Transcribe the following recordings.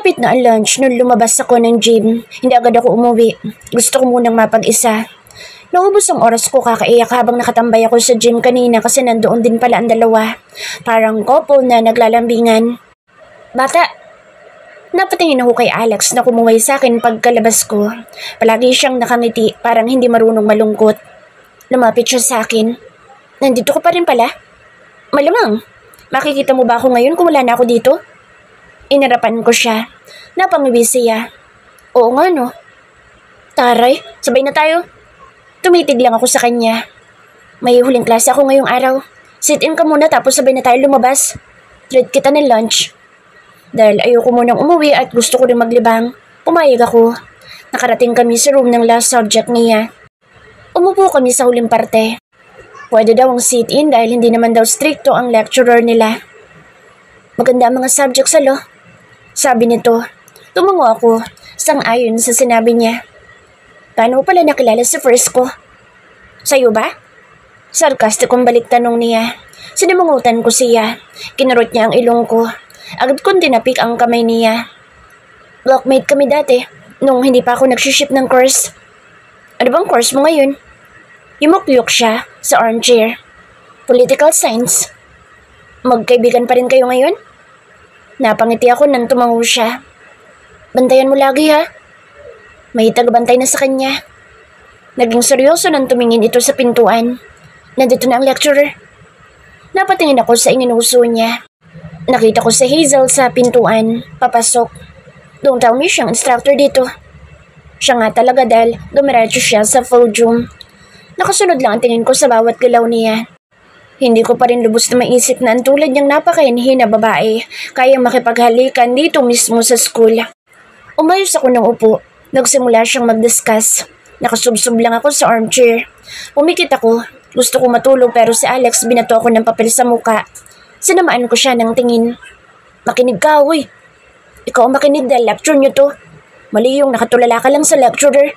Malapit na ang lunch nung lumabas ako ng gym. Hindi agad ako umuwi. Gusto ko munang mapag-isa. Naubos ang oras ko kakaiyak habang nakatambay ako sa gym kanina kasi nandoon din pala ang dalawa. Parang couple na naglalambingan. Bata! Napatingin ako kay Alex na kumuway sa akin pagkalabas ko. Palagi siyang nakangiti, parang hindi marunong malungkot. Lumapit siya sa akin. Nandito ka pa rin pala? Malamang. Makikita mo ba ako ngayon kung wala na ako dito? Inarapan ko siya. Napangiwi siya. Oo nga no. Taray, sabay na tayo. Tumitig lang ako sa kanya. May huling klase ako ngayong araw. Sit in ka muna tapos sabay na tayo lumabas. Treat kita ng lunch. Dahil ayoko munang umuwi at gusto ko rin maglibang, pumayag ako. Nakarating kami sa room ng last subject niya. Umupo kami sa huling parte. Pwede daw ang sit-in dahil hindi naman daw stricto ang lecturer nila. Maganda ang mga subjects sa law. Sabi nito. Tumango ako, sang-ayon sa sinabi niya. Paano pala nakilala sa first ko? Sa'yo ba? Sarkastikong balik tanong niya. Sinimangutan ko siya. Kinurot niya ang ilong ko. Agad kong tinapik ang kamay niya. Blockmate kami dati, nung hindi pa ako nagsiship ng course. Ano bang course mo ngayon? Yumukyuk siya sa armchair. Political science. Magkaibigan pa rin kayo ngayon? Napangiti ako nang tumango siya. Bantayan mo lagi ha. May tagabantay na sa kanya. Naging seryoso nang tumingin ito sa pintuan. Nandito na ang lecturer. Napatingin ako sa inginuso niya. Nakita ko si Hazel sa pintuan, papasok. Don't tell me siyang instructor dito. Siya nga talaga dahil dumiretso siya sa podium. Nakasunod lang ang tingin ko sa bawat galaw niya. Hindi ko pa rin lubos na maisip na ang tulad niyang napakainhi na babae, kaya makipaghalikan dito mismo sa school. Umayos ako ng upo, nagsimula siyang mag-discuss. Nakasubsob lang ako sa armchair. Pumikit ako, gusto ko matulog pero si Alex binato ako ng papel sa muka. Sinamaan ko siya ng tingin. Makinig ka, uy. Ikaw ang makinig dahil lecture niyo to. Mali yung nakatulala ka lang sa lecturer.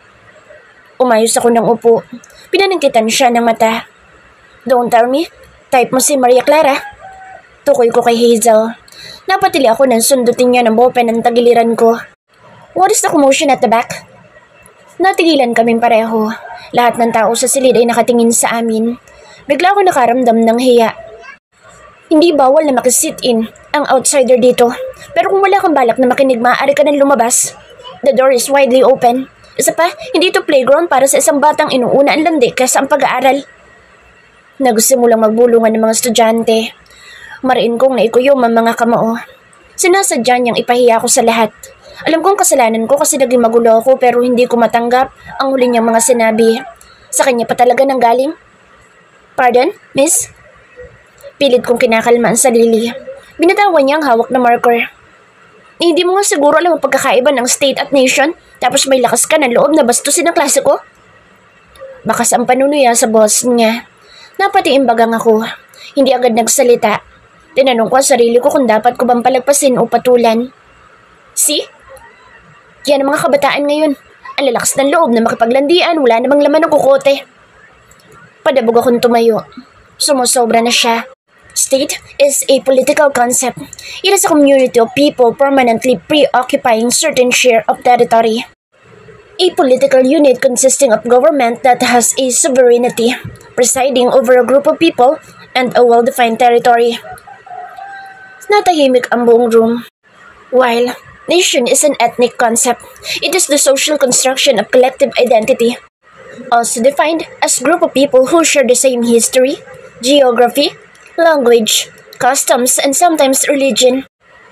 Umayos ako ng upo. Pinanangkitan siya ng mata. Don't tell me. Type mo si Maria Clara. Tukoy ko kay Hazel. Napatili ako nang sundutin niya ng ballpen ng tagiliran ko. What is the commotion at the back? Natigilan kaming pareho. Lahat ng tao sa silid ay nakatingin sa amin. Bigla ako nakaramdam ng hiya. Hindi bawal na makisit-in ang outsider dito. Pero kung wala kang balak na makinig, maaari ka nang lumabas. The door is widely open. Isa pa, hindi ito playground para sa isang batang inuuna ang landi kaysa ang pag-aaral. Nagsimulang magbulungan ng mga estudyante. Mariin kong naikuyom ang mga kamao. Sinasadya niyang ipahiya ko sa lahat. Alam kong kasalanan ko kasi naging magulo ako pero hindi ko matanggap ang huli niyang mga sinabi. Sa kanya pa talaga nang galing. Pardon, miss? Pilit kong kinakalma ang sarili. Binatawan niya ang hawak na marker. Hindi mo nga siguro alam ang pagkakaiba ng state at nation, tapos may lakas ka ng loob na bastusin ang klase ko? Bakas ang panunuya sa boss niya. Napatiimbagang ako. Hindi agad nagsalita. Tinanong ko ang sarili ko kung dapat ko bang palagpasin o patulan. See? Yan ang mga kabataan ngayon. Ang lalakas ng loob na makipaglandian, wala namang laman ng kukote. Padabog akong tumayo. Sumusobra na siya. State is a political concept. It is a community of people permanently preoccupying certain share of territory. A political unit consisting of government that has a sovereignty, presiding over a group of people and a well-defined territory. Natahimik ang buong room. While nation is an ethnic concept, it is the social construction of collective identity, also defined as a group of people who share the same history, geography, language, customs, and sometimes religion.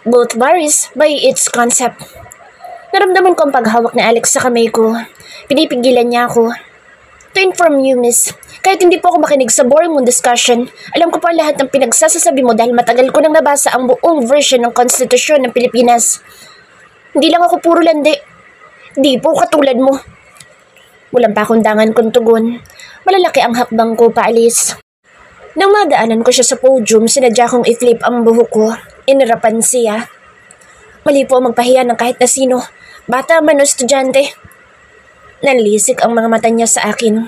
Both varies by its concept. Naramdaman ko ang paghawak ni Alex sa kamay ko. Pinipigilan niya ako. To inform you, miss, kahit hindi po ako makinig sa boring mong discussion, alam ko pa lahat ng pinagsasasabi mo dahil matagal ko nang nabasa ang buong version ng Konstitusyon ng Pilipinas. Hindi lang ako puro landi. Di po katulad mo. Walang pakundangan kong tugon. Malalaki ang hakbang ko paalis. Nang madaanan ko siya sa podium, sinadya kong i-flip ang buhok ko. Inarapan siya. Mali po magpahiya ng kahit na sino. Bata man o estudyante. Nanlisik ang mga mata niya sa akin.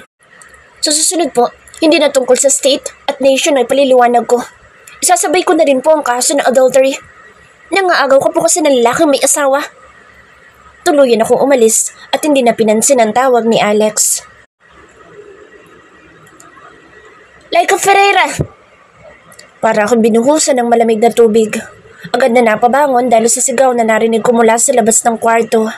Sa susunod po, hindi na tungkol sa state at nation ay paliliwanag ko. Isasabay ko na rin po ang kaso ng adultery. Nangaagaw ko po kasi ng lalaking may asawa. Tuluyan akong umalis at hindi na pinansin ang tawag ni Alex. Laika Ferreira! Para akong binuhusan ng malamig na tubig. Agad na napabangon dahil sa sigaw na narinig ko mula sa labas ng kwarto.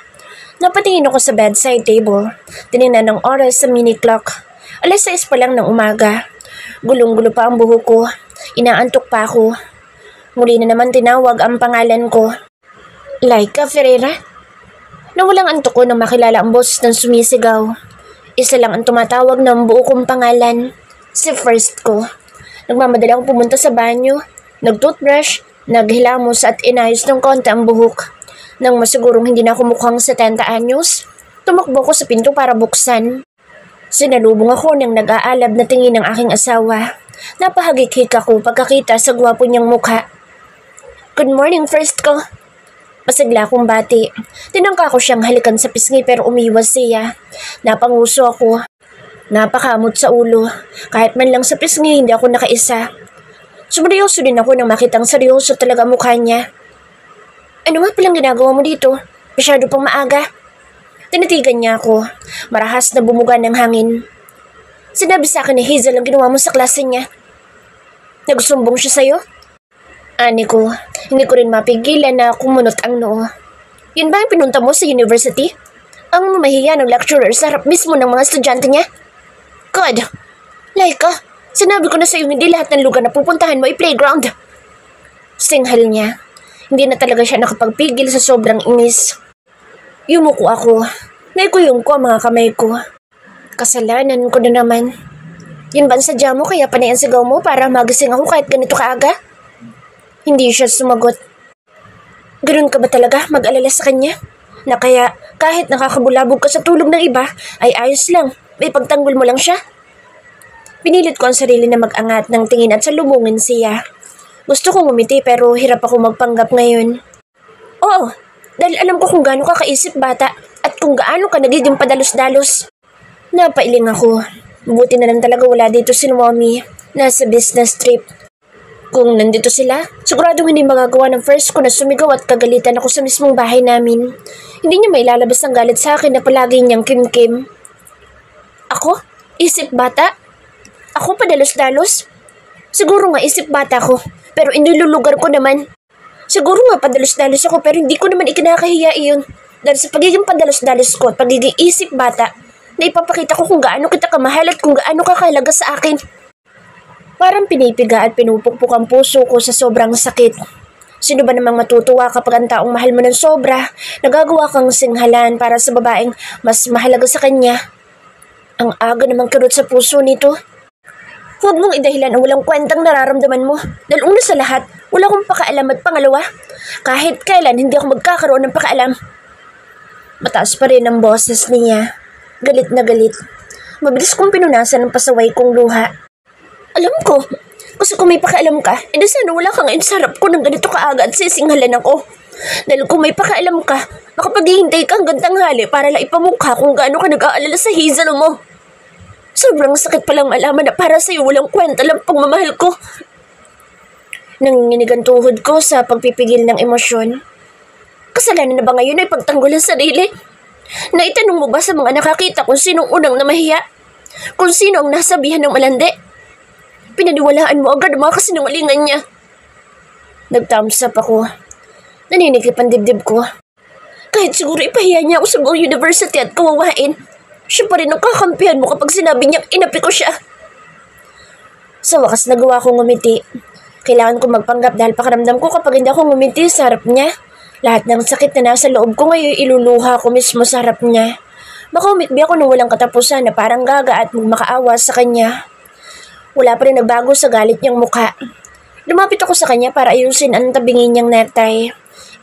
Napatingin ako sa bedside table. Tinignan ng oras sa mini clock. 6:00 pa lang ng umaga. Gulong-gulo pa ang buhok ko. Inaantok pa ako. Muli na naman tinawag ang pangalan ko. Laika Ferreira? Nawalang antok ko nang makilala ang boses ng sumisigaw. Isa lang ang tumatawag ng buo kong pangalan. Si First ko. Nagmamadali akong pumunta sa banyo. Nag-toothbrush, naghilamos at inayos ng konti ang buhok. Nang masigurong hindi na ako mukhang 70 anyos, tumakbo ko sa pinto para buksan. Sinalubong ako ng nag-aalab na tingin ng aking asawa. Napahagik-hik ako pagkakita sa gwapo niyang mukha. Good morning, First ko. Masigla akong bati. Tinangka ko siyang halikan sa pisngi pero umiwas siya. Napanguso ako. Napakamot sa ulo. Kahit man lang sa pisngi, hindi ako nakaisa. Sumeryoso din ako nang makitang seryoso talaga mukha niya. Ano nga palang ginagawa mo dito? Masyado pang maaga. Tinitigan niya ako. Marahas na bumuga ng hangin. Sinabi sa akin ni Hazel ang ginawa mo sa klase niya. Nagsumbong siya sa'yo? Ani ko, hindi ko rin mapigilan na kumunot ang noo. Yun ba ang pinunta mo sa university? Ang mahiya ng lecturer sa harap mismo ng mga estudyante niya? God! Laika, sinabi ko na sa'yo hindi lahat ng lugar na pupuntahan mo ay playground. Singhal niya. Hindi na talaga siya nakapagpigil sa sobrang inis. Yumuko ako. Naikuyong ko ang mga kamay ko. Kasalanan ko na naman. Yun ba ang sadya mo kaya panay ang sigaw mo para magising ako kahit ganito kaaga? Hindi siya sumagot. Ganun ka ba talaga mag-alala sa kanya? Na kaya kahit nakakabulabog ka sa tulog ng iba ay ayos lang, may pagtanggol mo lang siya? Pinilit ko ang sarili na mag-angat ng tingin at salubungin siya. Gusto kong umiti pero hirap ako magpanggap ngayon. Oo, dahil alam ko kung gaano ka kaisip bata at kung gaano ka nagiging padalos-dalos. Napailing ako. Buti na lang talaga wala dito si Mommy. Nasa business trip. Kung nandito sila, siguradong hindi magagawa ng First ko na sumigaw at kagalitan ako sa mismong bahay namin. Hindi niya mailalabas ang galit sa akin na palagi niyang kim-kim. Ako? Isip bata? Ako padalos-dalos? Siguro nga isip bata ko, pero inilulugar ko naman. Siguro nga padalos-dalos ako pero hindi ko naman ikinakahiya iyon. Dahil sa pagiging padalos-dalos ko at pagiging isip bata, na ipapakita ko kung gaano kita kamahal at kung gaano ka kahalaga sa akin. Parang pinipiga at pinupukpuk ang puso ko sa sobrang sakit. Sino ba namang matutuwa kapag ang taong mahal mo ng sobra, nagagawa kang singhalan para sa babaeng mas mahalaga sa kanya? Ang aga namang kirot sa puso nito. Huwag mong idahilan ang walang kwentang nararamdaman mo. Dahil una sa lahat, wala akong pakaalam at pangalawa. Kahit kailan hindi ako magkakaroon ng pakaalam. Mataas pa rin ang boses niya. Galit na galit. Mabilis kong pinunasan ang pasaway kong luha. Alam ko, kasi kung may pakialam ka, edi sana wala ka ngayon sa harap ko ng ganito kaaga at sisinghalan ako. Dahil kung may pakialam ka, makapaghihintay ka hanggang tanghali para lang ipamukha kung gaano ka nag-aalala sa Hazel mo. Sobrang sakit palang malaman na para sa'yo walang kwenta lang pagmamahal ko. Nanginginig ang tuhod ko sa pagpipigil ng emosyon. Kasalanan na ba ngayon ay pagtanggol ang sarili? Naitanong mo ba sa mga nakakita kung sinong unang namahiya? Kung sino ang nasabihan ng malandi? Pinaniwalaan mo agad ang mga kasinungalingan niya. Nag-thumbs up ako. Naninikip ang dibdib ko. Kahit siguro ipahiya niya ako sa buong university at kawawain, siya pa rin ang kakampihan mo kapag sinabi niyang inapi ko siya. Sa wakas nagawa kong ngumiti. Kailangan ko magpanggap dahil pakaramdam ko kapag hindi ako ngumiti sa harap niya. Lahat ng sakit na nasa loob ko ngayon iluluha ko mismo sa harap niya. Baka umikbi ako nung walang katapusan na parang gaga at magmakaawa sa kanya. Wala pa rin nagbago sa galit niyang mukha. Lumapit ako sa kanya para ayusin ang tabingin niyang necktie.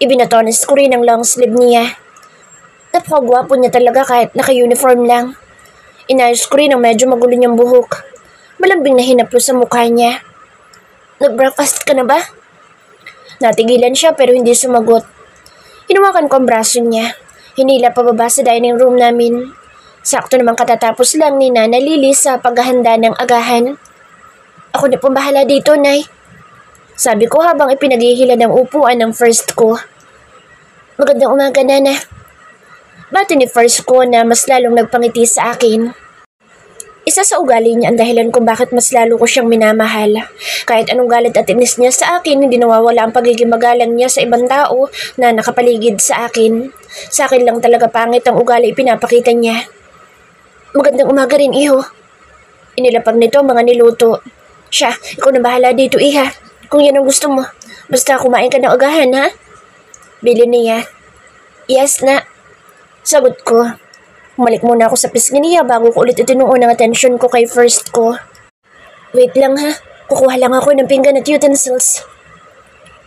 Ibinatones ko rin ang long sleeve niya. Napakagwapo niya talaga kahit naka-uniform lang. Inayos ko rin ang medyo magulo niyang buhok. Malambing na hinaplo sa mukha niya. Nag-breakfast ka na ba? Natigilan siya pero hindi sumagot. Hinawakan ko ang braso niya. Hinila pababa sa dining room namin. Sakto namang katatapos lang ni Nana Lily sa paghahanda ng agahan. Ako na pong bahala dito, Nay. Sabi ko habang ipinaghihila ng upuan ng First ko. Magandang umaga, Nana. Bati ni first ko na mas lalong nagpangiti sa akin. Isa sa ugali niya ang dahilan kung bakit mas lalo ko siyang minamahal. Kahit anong galit at inis niya sa akin, hindi nawawala ang pagiging magalang niya sa ibang tao na nakapaligid sa akin. Sa akin lang talaga pangit ang ugali ipinapakita niya. Magandang umaga rin, iho. Inilapag nito ang mga niluto. Siya, ikaw na bahala dito, iha. Kung yan ang gusto mo. Basta kumain ka ng agahan, ha? Bili niya. Yes na. Sagot ko. Umalik muna ako sa pisngi niya bago ko ulit itinuon ang atensyon ko kay first ko. Wait lang ha, kukuha lang ako ng pinggan at utensils.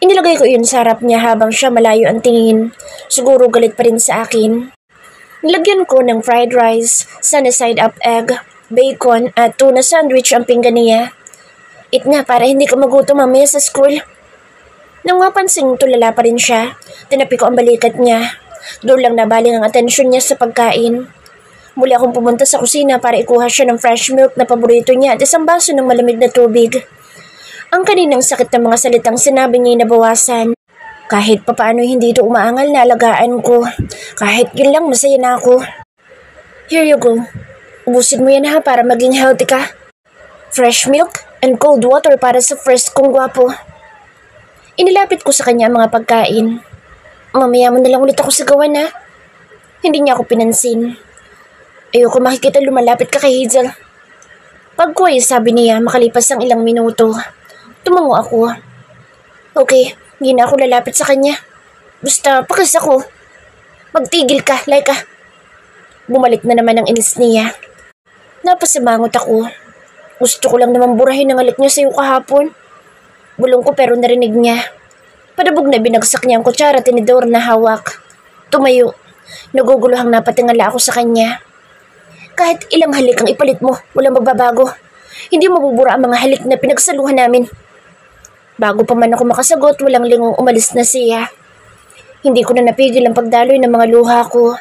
Inilagay ko yun sa harap niya habang siya malayo ang tingin. Siguro galit pa rin sa akin. Nilagyan ko ng fried rice, sunny side up egg, bacon at tuna sandwich ang pinggan niya. Eat na para hindi ka magutom mamaya sa school. Nang mapansing tulala pa rin siya, tinapi ko ang balikat niya. Doon lang nabaling ang atensyon niya sa pagkain. Muli akong pumunta sa kusina para ikuha siya ng fresh milk na paborito niya at isang baso ng malamig na tubig. Ang kaninang sakit ng mga salitang sinabi niya nabawasan. Kahit papaano hindi ito umaangal na alagaan ko. Kahit yun lang masaya na ako. Here you go. Ubusin mo yan ha para maging healthy ka. Fresh milk and cold water para sa first kong gwapo. Inilapit ko sa kanya ang mga pagkain. Mamaya mo na lang ulit ako sigawan ha. Hindi niya ako pinansin. Ayoko makikita lumalapit ka kay Hazel. Pagkuhay, sabi niya makalipas ang ilang minuto. Tumango ako. Okay, hindi na ako lalapit sa kanya. Basta pakas ako. Magtigil ka, Laika. Bumalik na naman ang inis niya. Napasimangot ako. Gusto ko lang naman burahin ang alit niya sa'yo kahapon. Bulong ko pero narinig niya. Padabog na binagsak niya ang kutsara at tinidor na hawak. Tumayo. Naguguluhang napatingala ako sa kanya. Kahit ilang halik ang ipalit mo, walang magbabago. Hindi mabubura ang mga halik na pinagsaluhan namin. Bago pa man ako makasagot, walang lingong umalis na siya. Hindi ko na napigil ang pagdaloy ng mga luha ko.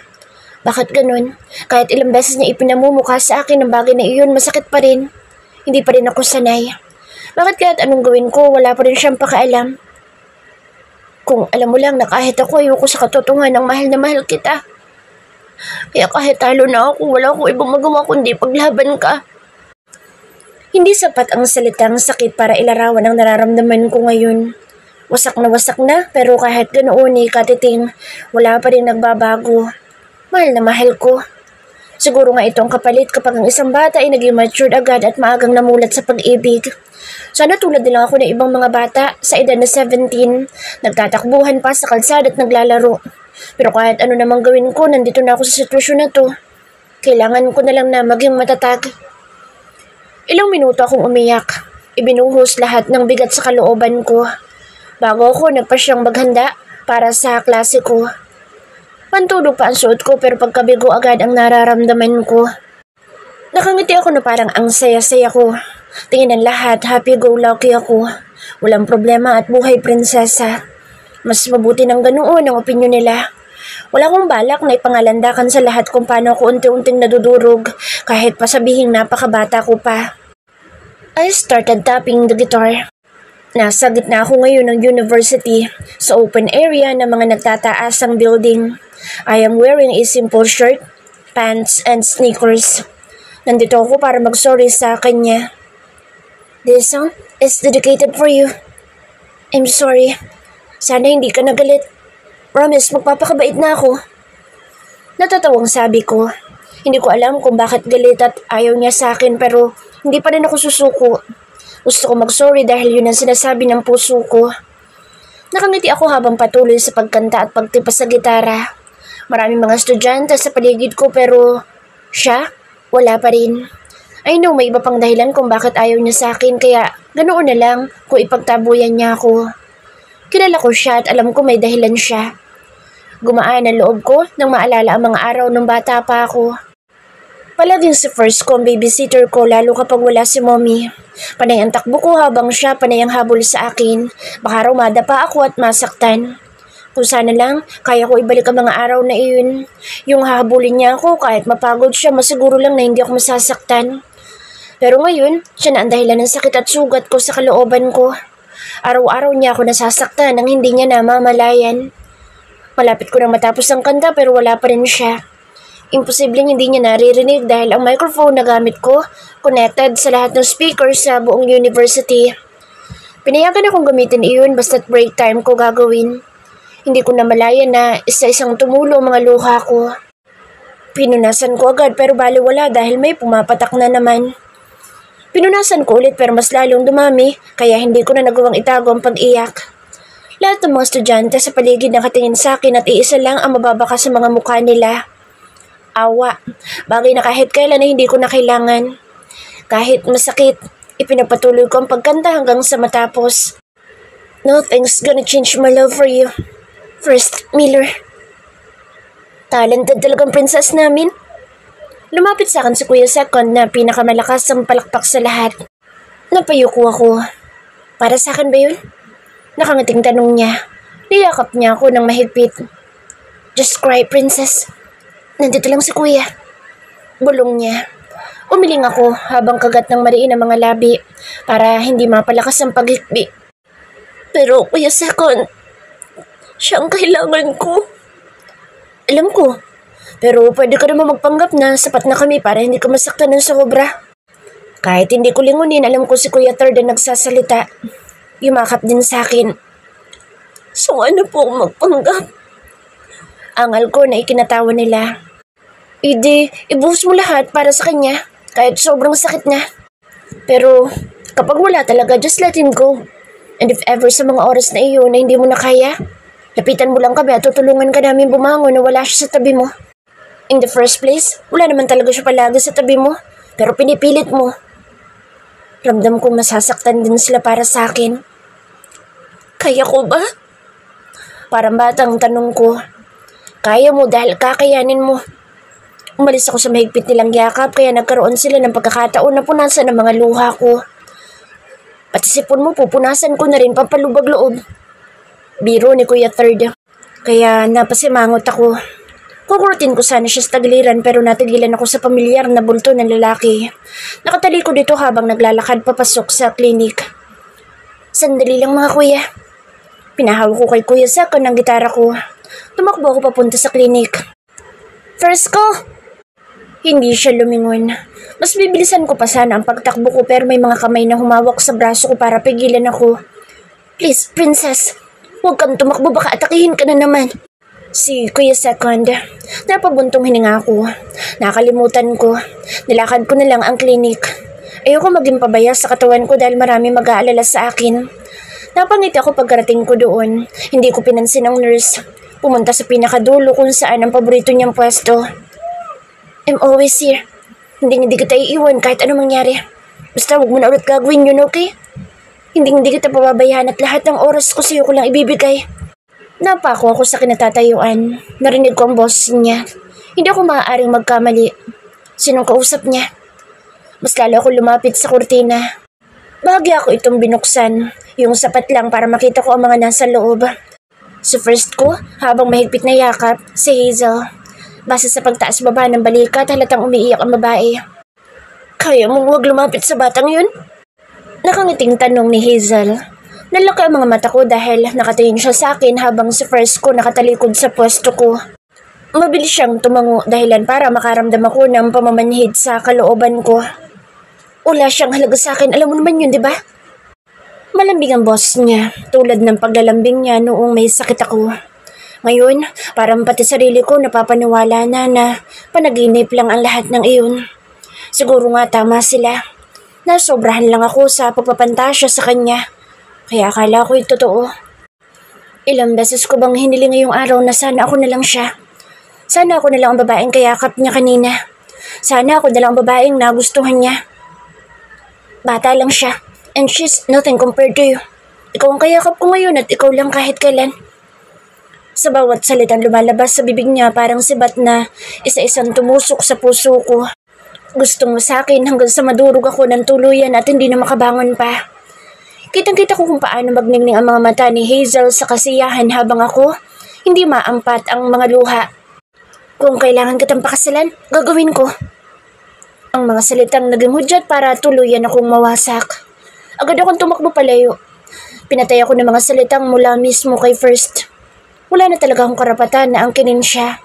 Bakit ganun? Kahit ilang beses niya ipinamumukha sa akin ang bagay na iyon, masakit pa rin. Hindi pa rin ako sanay. Bakit kahit anong gawin ko, wala pa rin siyang pakialam? Kung alam mo lang na kahit ako ayoko sa katotohanan ng mahal na mahal kita. Kaya kahit talo na ako, wala akong ibang magawa kundi paglaban ka. Hindi sapat ang salitang sakit para ilarawan ang nararamdaman ko ngayon. Wasak na pero kahit ganoon ni katiting, wala pa rin nagbabago. Mahal na mahal ko. Siguro nga itong kapalit kapag ang isang bata ay naging matured agad at maagang namulat sa pag-ibig. Sana tulad nilang ako ng ibang mga bata sa edad na 17, nagtatakbuhan pa sa kalsada at naglalaro. Pero kahit ano namang gawin ko, nandito na ako sa sitwasyon na to. Kailangan ko na lang na maging matatag. Ilang minuto akong umiyak. Ibinuhos lahat ng bigat sa kalooban ko. Bago ako nagpasyang maghanda para sa klase ko. Pantulog pa ang suot ko pero pagkabigo agad ang nararamdaman ko. Nakangiti ako na parang ang saya-saya ko. Tingin ng lahat, happy-go-lucky ako. Walang problema at buhay prinsesa. Mas mabuti ng ganoon ang opinyon nila. Wala akong balak na ipangalandakan sa lahat kung paano ako unti-unting nadudurog kahit pa sabihing napakabata ko pa. I started tapping the guitar. Nasa gitna ako ngayon ng university sa open area ng mga nagtataasang building. I am wearing a simple shirt, pants, and sneakers. Nandito ako para mag-sorry sa kanya. This song is dedicated for you. I'm sorry. Sana hindi ka nagalit. Promise, magpapakabait na ako. Natatawang sabi ko. Hindi ko alam kung bakit galit at ayaw niya sa akin pero hindi pa rin ako susuko. Gusto ko mag-sorry dahil yun ang sinasabi ng puso ko. Nakangiti ako habang patuloy sa pagkanta at pagtipas sa gitara. Maraming mga estudyante sa paligid ko pero siya, wala pa rin. I know may iba pang dahilan kung bakit ayaw niya sa akin kaya ganoon na lang kung ipagtabuyan niya ako. Kilala ko siya at alam ko may dahilan siya. Gumaan ang loob ko nang maalala ang mga araw nung bata pa ako. Palaging si first ko ang babysitter ko lalo kapag wala si mommy. Panay ang takbo ko habang siya panay ang habol sa akin. Baka raw madapa ako at masaktan. Kung sana lang, kaya ko ibalik ang mga araw na iyon. Yung hahabulin niya ako kahit mapagod siya, masiguro lang na hindi ako masasaktan. Pero ngayon, siya na ang dahilan ng sakit at sugat ko sa kalooban ko. Araw-araw niya ako nasasaktan nang hindi niya namamalayan. Malapit ko nang matapos ang kanta pero wala pa rin siya. Imposibleng hindi niya naririnig dahil ang microphone na gamit ko connected sa lahat ng speakers sa buong university. Pinayagan akong gamitin iyon basta't break time ko gagawin. Hindi ko namalayan na isa-isang tumulo ang mga luha ko. Pinunasan ko agad pero baliwala dahil may pumapatak na naman. Pinunasan ko ulit pero mas lalong dumami kaya hindi ko na nagawang itago ang pag-iyak. Lahat ng mga estudyante sa paligid nakatingin sa akin at iisa lang ang mababaka sa mga mukha nila. Awa, bagay na kahit kailan na hindi ko na kailangan. Kahit masakit, ipinagpatuloy ko ang pagkanta hanggang sa matapos. Nothing's gonna change my love for you. First, Miller. Talented talagang princess namin. Lumapit sa akin si Kuya Second na pinakamalakas ang palakpak sa lahat. Napayuko ako. Para sa akin ba yun? Nakangating tanong niya. Niyakap niya ako ng mahigpit. Just cry, princess. Nandito lang si Kuya. Bulong niya. Umiling ako habang kagat ng mariin ang mga labi para hindi mapalakas ang paghikbi. Pero Kuya Second, siya ang kailangan ko. Alam ko, pero pwede ka naman magpanggap na sapat na kami para hindi ka masaktan ng sobra. Kahit hindi ko lingunin, alam ko si Kuya Third ang nagsasalita. Yumakap din sa akin. So ano po magpanggap? Angal ko na ikinatawa nila. Ibuhos mo lahat para sa kanya, kahit sobrang sakit na. Pero kapag wala talaga, just let him go. And if ever sa mga oras na iyon na hindi mo na kaya, lapitan mo lang kami at tutulungan ka namin bumangon na wala siya sa tabi mo. In the first place, wala naman talaga siya palagi sa tabi mo, pero pinipilit mo. Ramdam kong masasaktan din sila para sa akin. Kaya ko ba? Parang batang tanong ko. Kaya mo dahil kakayanin mo. Umalis ako sa mahigpit nilang yakap kaya nagkaroon sila ng pagkakataon na punasan ang mga luha ko. Pati sipon mo pupunasan ko na rin pampalubag loob. Biro ni Kuya Third. Kaya napasimangot ako. Kukurutin ko sana siya sa tagiliran pero natigilan ako sa pamilyar na bulto ng lalaki. Nakatali ko dito habang naglalakad papasok sa klinik. Sandali lang mga kuya. Pinahawak ko kay Kuya Second ng gitara ko. Tumakbo ako papunta sa klinik. First ko! Hindi siya lumingon. Mas bibilisan ko pa sana ang pagtakbo ko pero may mga kamay na humawak sa braso ko para pigilan ako. Please, princess. Huwag kang tumakbo baka atakihin ka na naman. Si Kuya Second. Napabuntong hininga ako. Nakalimutan ko. Nilakad ko na lang ang klinik. Ayoko maging pabaya sa katawan ko dahil marami mag-aalala sa akin. Napangiti ako pagkarating ko doon. Hindi ko pinansin ang nurse. Pumunta sa pinakadulo kung saan ang paborito niyang pwesto. I'm always here. Hindi kita iiwan kahit anong mangyari. Basta huwag mo na ulit gagawin yun, okay? Hindi kita pababayaan at lahat ng oras ko sa'yo ko lang ibibigay. Napako ako sa kinatatayuan. Narinig ko ang boss niya. Hindi ako maaaring magkamali. Sinong kausap niya? Mas lalo ako lumapit sa kurtina. Bahagya ako itong binuksan. Yung sapat lang para makita ko ang mga nasa loob. Sa first ko, habang mahigpit na yakap, si Hazel. Base sa pagtaas baba ng balikat, halatang umiiyak ang babae. Kaya mong huwag lumapit sa batang yun? Nakangiting tanong ni Hazel. Nalaki ang mga mata ko dahil nakatingin siya sa akin habang si first ko nakatalikod sa pwesto ko. Mabilis siyang tumango dahilan para makaramdam ako ng pamamanhid sa kalooban ko. Wala siyang halaga sa akin, alam mo naman yun, di ba? Malambing ang boss niya, tulad ng paglalambing niya noong may sakit ako. Ngayon, parang pati sarili ko napapaniwala na panaginip lang ang lahat ng iyon. Siguro nga tama sila. Nasobrahan lang ako sa pagpapantasya sa kanya. Kaya akala ko yung totoo. Ilang beses ko bang hiniling ngayong araw na sana ako na lang siya. Sana ako na lang ang babaeng kayakap niya kanina. Sana ako na lang ang babaeng nagustuhan niya. Bata lang siya. And she's nothing compared to you. Ikaw ang kayakap ko ngayon at ikaw lang kahit kailan. Sa bawat salitang lumalabas sa bibig niya parang sibat na isa-isang tumusok sa puso ko. Gustong masakin hanggang sa madurog ako ng tuluyan at hindi na makabangon pa. Kitang-kita ko kung paano magningning ang mga mata ni Hazel sa kasiyahan habang ako hindi maampat ang mga luha. Kung kailangan kitang pakasalan, gagawin ko. Ang mga salitang naging hudyat para tuluyan akong mawasak. Agad akong tumakbo palayo. Pinatay ako ng mga salitang mula mismo kay First. Wala na talaga akong karapatan na angkinin siya.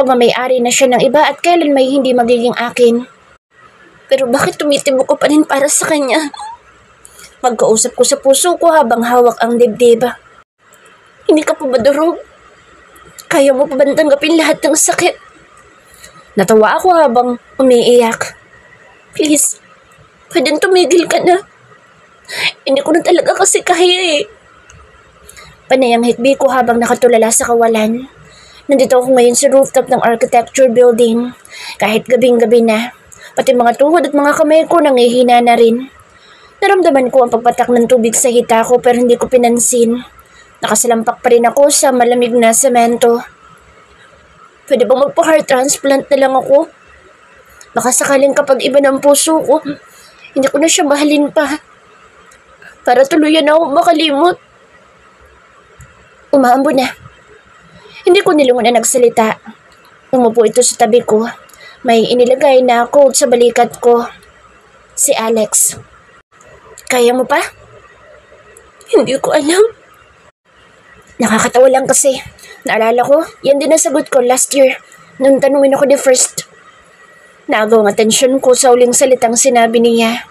pagmamayari na siya ng iba at kailan may hindi magiging akin. Pero bakit tumitibok ko pa rin para sa kanya? Magkausap ko sa puso ko habang hawak ang dibdib. Hindi ka pa ba durog? Kaya mo pa ba tanggapin lahat ng sakit? Natawa ako habang umiiyak. Please, pwedeng tumigil ka na. Hindi ko na talaga kasi kaya eh. Panay ang hikbi ko habang nakatulala sa kawalan. Nandito ako ngayon sa rooftop ng architecture building. Kahit gabing-gabi na. Pati mga tuhod at mga kamay ko nangihina na rin. Naramdaman ko ang pagpatak ng tubig sa hita ko pero hindi ko pinansin. Nakasalampak pa rin ako sa malamig na semento. Pwede bang magpa-heart transplant na lang ako? Baka sakaling kapag iba ng puso ko, hindi ko na siya mahalin pa. Para tuluyan ako makalimot. Umaambo na. Hindi ko nilingon na nagsalita. Umupo ito sa tabi ko. May inilagay na quote sa balikat ko. Si Alex. Kaya mo pa? Hindi ko alam. Nakakatawa lang kasi. Naalala ko, yan din ang sagot ko last year nung tanungin ako ni First. Naagaw ang atensyon ko sa uling salitang sinabi niya.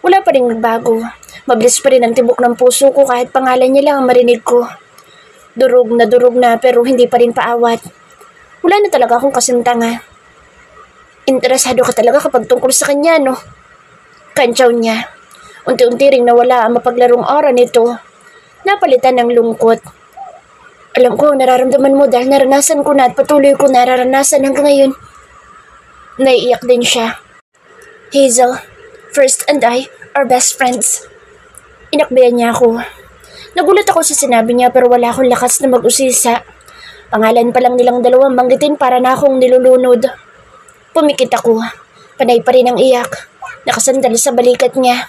Wala pa rin nagbago. Mabilis pa rin ang tibok ng puso ko kahit pangalan niya lang ang marinig ko. Durog na pero hindi pa rin paawat. Wala na talaga akong kasintanga. Interesado ka talaga kapag tungkol sa kanya, no? Kantsaw niya. Unti-unti ring nawala ang mapaglarong aura nito. Napalitan ng lungkot. Alam ko, nararamdaman mo dahil naranasan ko na at patuloy ko nararanasan hanggang ngayon. Naiiyak din siya. Hazel, First and I are best friends. Inakbayan niya ako. Nagulat ako sa sinabi niya pero wala akong lakas na mag-usisa. Pangalan pa lang nilang dalawang banggitin para na akong nilulunod. Pumikit ako. Panay pa rin ang iyak. Nakasandal sa balikat niya.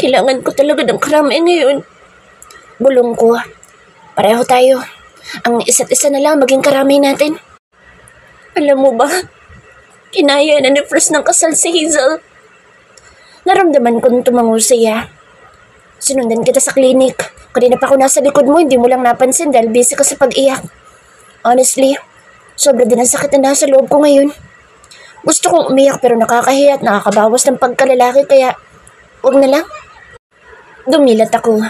Kailangan ko talaga ng karamay ngayon. Bulong ko. Pareho tayo. Ang isa't isa na lang maging karamay natin. Alam mo ba, kinaya na ni First ng kasal si Hazel. Naramdaman kong tumango siya. Sinundan kita sa klinik. Kanina pa ako nasa likod mo, hindi mo lang napansin dahil busy ka sa pag-iyak. Honestly, sobra din ang sakit na nasa loob ko ngayon. Gusto kong umiyak pero nakakahiya at nakakabawas ng pagkalalaki kaya huwag na lang. Dumilat ako.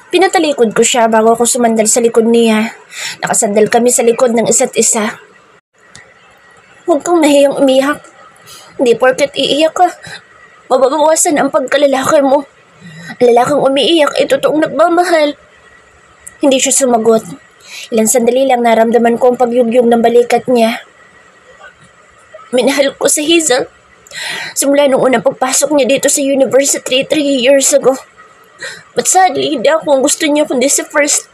Pinatalikod ko siya bago ako sumandal sa likod niya. Nakasandal kami sa likod ng isa't isa. Huwag kang mahiyang umiyak. Hindi porket iiyak ka, mababawasan ang pagkalalaki mo. Ang lalaking umiiyak ay totoong nagmamahal. Hindi siya sumagot. Ilang sandali lang naramdaman ko ang pagyugyug ng balikat niya. Minahal ko si Hazel. Simula nung unang pagpasok niya dito sa university 3 years ago. But sadly, hindi ako ang gusto niya kundi si First.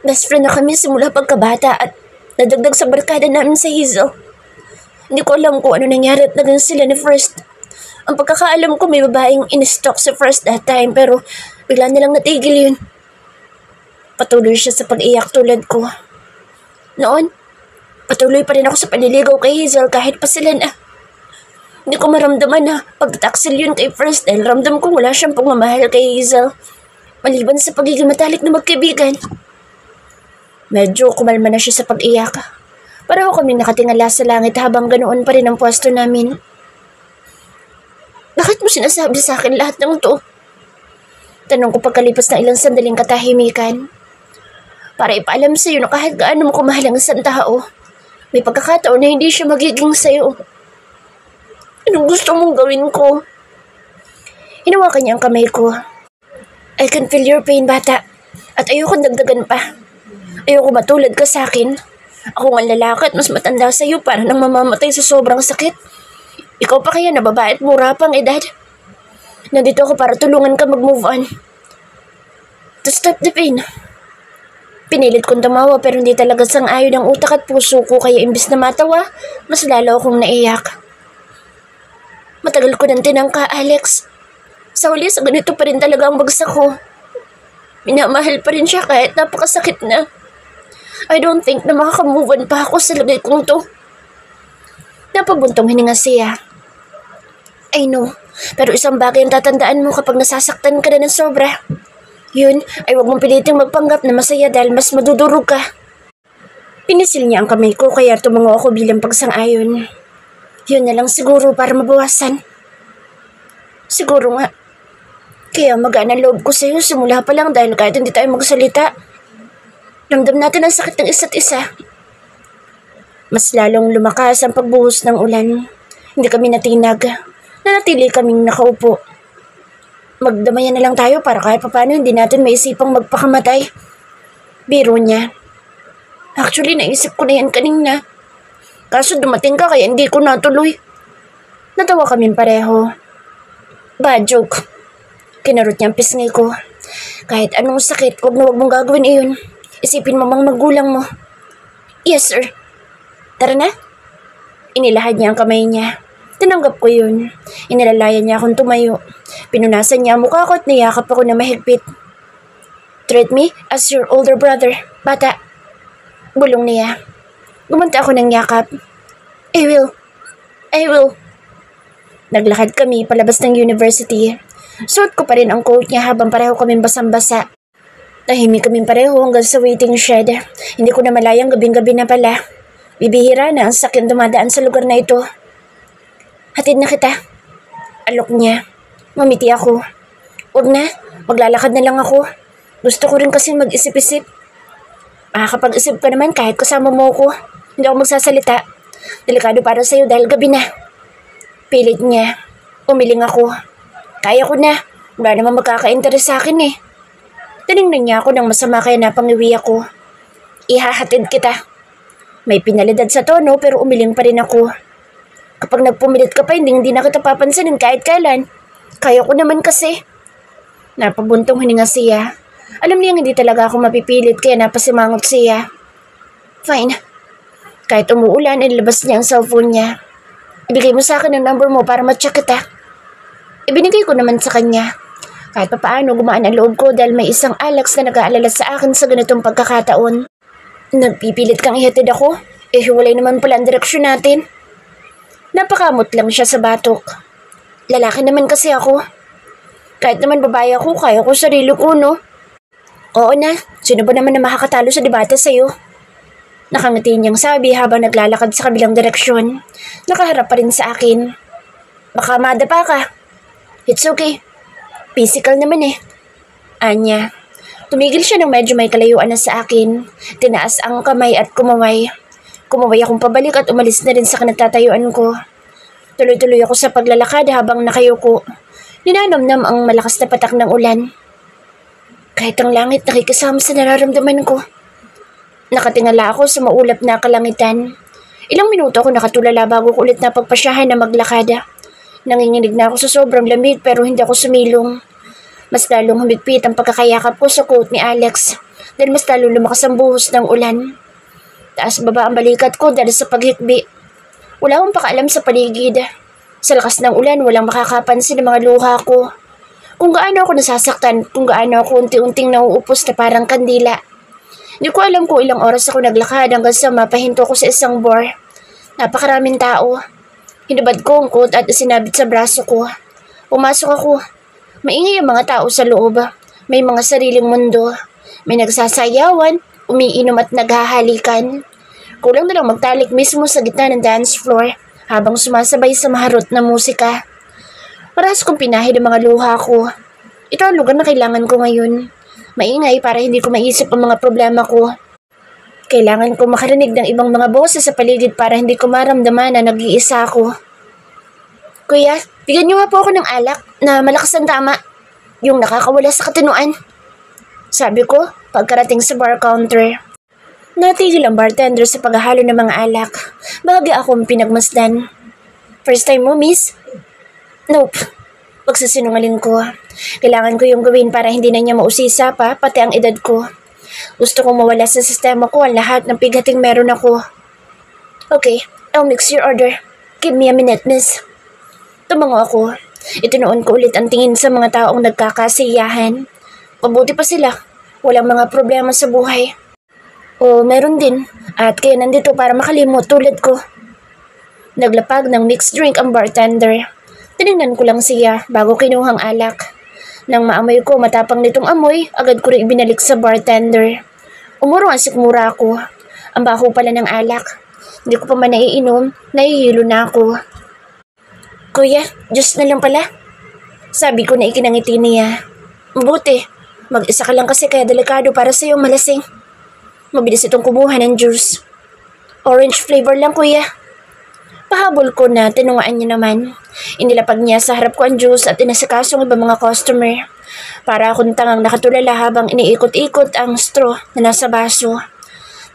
Best friend na kami simula pagkabata at nadagdag sa barkada namin sa Hazel. Hindi ko alam kung ano nangyari at naging sila ni First. Ang pagkakaalam ko may babaeng in-stalk si First that time pero bigla nilang natigil yun. Patuloy siya sa pag-iyak tulad ko. Noon, patuloy pa rin ako sa panliligaw kay Hazel kahit pa sila na. Hindi ko maramdaman na pagtataksil yun kay First dahil ramdam ko wala siyang pagmamahal kay Hazel. Maliban sa pagiging matalik na magkaibigan. Medyo kumalma na siya sa pag-iyak. Pareho kaming nakatingala sa langit habang ganoon pa rin ang pwesto namin. Bakit mo sinasabi sa akin lahat ng to? Tanong ko pagkalipas ng ilang sandaling katahimikan. Para ipaalam sa'yo na kahit gaano mo kumahal ang isang tao, may pagkakataon na hindi siya magiging sa'yo. Anong gusto mong gawin ko? Hinawakan niya ang kamay ko. I can feel your pain, bata. At ayoko dagdagan pa. Ayoko matulad ka sa akin. Ako ang lalaki at mas matanda sa'yo para nang mamamatay sa sobrang sakit. Ikaw pa kaya na babae at mura pang edad. Nandito ako para tulungan ka mag-move on. To stop the pain. Pinilit kong tumawa pero hindi talaga sang-ayon ang utak at puso ko kaya imbis na matawa, mas lalo akong naiyak. Matagal ko nang tinangka, Alex. Sa huli, sa ganito pa rin talaga ang bagsak ko. Minamahal pa rin siya kahit napakasakit na. I don't think na makakamove on pa ako sa lagay kong to. Napabuntong hininga siya. I know, pero isang bagay ang tatandaan mo kapag nasasaktan ka na ng sobra. Yun ay huwag mong piliting magpanggap na masaya dahil mas madudurog ka. Pinisil niya ang kamay ko kaya tumango ako bilang pagsang-ayon. Yun na lang siguro para mabawasan. Siguro nga. Kaya magaan ang loob ko sa'yo simula pa lang dahil kahit hindi tayo magsalita, ramdam natin ang sakit ng isa't isa. Mas lalong lumakas ang pagbuhos ng ulan. Hindi kami natinag. Nanatili kaming nakaupo. Magdamayan na lang tayo para kahit papano hindi natin maisipang magpakamatay. Biro niya. Actually, naisip ko na yan kanina. Kaso dumating ka kaya hindi ko natuloy. Natawa kami pareho. Bad joke. Kinarot niya ang pisngay ko. Kahit anong sakit, huwag na huwag mong gagawin iyon. Isipin mo mga magulang mo. Yes, sir. Tara na. Inilahad niya ang kamay niya. Tinanggap ko yun. Inilalayan niya akong tumayo. Pinunasan niya ang mukha ko at niyakap ako na mahigpit. Treat me as your older brother, bata. Bulong niya. Gumunta ako ng yakap. I will. Naglakad kami palabas ng university. Suot ko pa rin ang coat niya habang pareho kaming basang-basa. Tahimik kaming pareho hanggang sa waiting shed. Hindi ko na malayang gabing-gabi na pala. Bibihira na ang sakyan dumadaan sa lugar na ito. Hatid na kita. Alok niya. Mamiti ako. Huwag na, maglalakad na lang ako. Gusto ko rin kasi mag-isip-isip. Makakapag-isip ka naman kahit kasama mo ako. Hindi ako magsasalita. Delikado para sa'yo dahil gabi na. Pilit niya. Umiling ako. Kaya ko na. Wala naman magkaka-interes sa akin eh. Tinignan niya ako ng masama kaya napangiwi ako. Ihahatid kita. May pinalidad sa tono pero umiling pa rin ako. Kapag nagpumilit ka pa, hindi na kita papansinin kahit kailan. Kaya ko naman kasi. Napabuntong hininga siya. Alam niyang hindi talaga ako mapipilit kaya napasimangot siya. Fine. Kahit umuulan, ilabas niya ang cellphone niya. Ibigay mo sa akin ang number mo para ma-check kita. Ibinigay ko naman sa kanya. Kahit papaano gumaan ang loob ko dahil may isang Alex na nag-aalala sa akin sa ganitong pagkakataon. Nagpipilit kang ihatid ako? Hiwalay naman pala ang direksyon natin. Napakamot lang siya sa batok. Lalaki naman kasi ako. Kahit naman babae ako, kaya ko sarili ko, no? Oo na, sino ba naman na makakatalo sa debate sa'yo? Nakangiti niyang sabi habang naglalakad sa kabilang direksyon. Nakaharap pa rin sa akin. Baka madapa ka. It's okay. Physical naman eh. Anya. Tumigil siya nang medyo may kalayuan na sa akin. Tinaas ang kamay at kumaway. Kumaway akong pabalik at umalis na rin sa kinatatayuan ko. Tuloy-tuloy ako sa paglalakad habang nakayuko. Ninanamnam ang malakas na patak ng ulan. Kahit ang langit nakikisama sa nararamdaman ko. Nakatingala ako sa maulap na kalangitan. Ilang minuto ako nakatulala bago ko ulit na pagpasyahan na maglakad. Nanginginig na ako sa sobrang lamig pero hindi ako sumilong. Mas lalong humigpit ang pagkakayakap ko sa coat ni Alex dahil mas lalong lumakas ang buhos ng ulan. Taas baba ang balikat ko dahil sa paghikbi. Wala akong pakaalam sa paligid. Sa lakas ng ulan, walang makakapansin ng mga luha ko. Kung gaano ako nasasaktan, kung gaano ako unti-unting nauupos na parang kandila. Hindi ko alam kung ilang oras ako naglakad hanggang sa mapahinto ko sa isang bar. Napakaraming tao. Hinubad ko ang coat at sinabit sa braso ko. Pumasok ako. Maingay ang mga tao sa loob. May mga sariling mundo. May nagsasayawan, umiinom at naghahalikan. Kulang na lang magtalik mismo sa gitna ng dance floor habang sumasabay sa maharot na musika. Parehas kong pinahid ang mga luha ko. Ito ang lugar na kailangan ko ngayon. Maingay para hindi ko maisip ang mga problema ko. Kailangan ko makarinig ng ibang mga boses sa paligid para hindi ko maramdaman na nag-iisa ako. Kuya, bigyan niyo nga po ako ng alak na malakas ang tama. Yung nakakawala sa katinuan. Sabi ko, pagkarating sa bar counter. Natigil ang bartender sa paghahalo ng mga alak. Bagay akong pinagmasdan. First time mo, miss? Nope. Pagsasinungaling ko. Kailangan ko yung gawin para hindi na niya mausisa pa, pati ang edad ko. Gusto kong mawala sa sistema ko ang lahat ng pighating meron ako. Okay, I'll mix your order. Give me a minute, miss. Tumango ako. Itinuon ko ulit ang tingin sa mga taong nagkakasiyahan. Mabuti pa sila. Walang mga problema sa buhay. O meron din. At kaya nandito para makalimot tulad ko. Naglapag ng mixed drink ang bartender. Tinignan ko lang siya bago kinuhang alak. Nang maamoy ko matapang nitong amoy, agad ko rin ibinalik sa bartender. Umuro ang sikmura ako. Ang baho pala ng alak. Hindi ko pa man naiinom, nahihilo na ako. Kuya, Diyos na lang pala. Sabi ko na ikinangiti niya. Mabuti, mag-isa ka lang kasi kaya delikado para sa iyong malasing. Mabilis itong kumuha ng juice. Orange flavor lang kuya. Pahabol ko na tinungaan niya naman. Inilapag niya sa harap ko ang juice at inasikaso ng ibang mga customer. Para akong tangang nakatulala habang iniikot-ikot ang straw na nasa baso.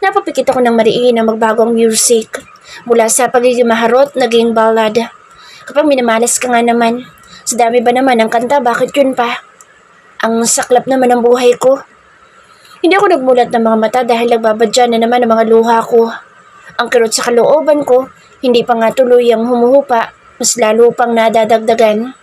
Napapikit ako ng mariin na magbago ang music. Mula sa pagiging maharot, naging ballad. Kapag minamalas ka nga naman, sa dami ba naman ang kanta, bakit yun pa? Ang saklap naman ng buhay ko. Hindi ako nagmulat ng mga mata dahil nagbabadya na naman ang mga luha ko. Ang kirot sa kalooban ko, hindi pa nga tuloy ang humuhupa, mas lalo pang nadadagdagan.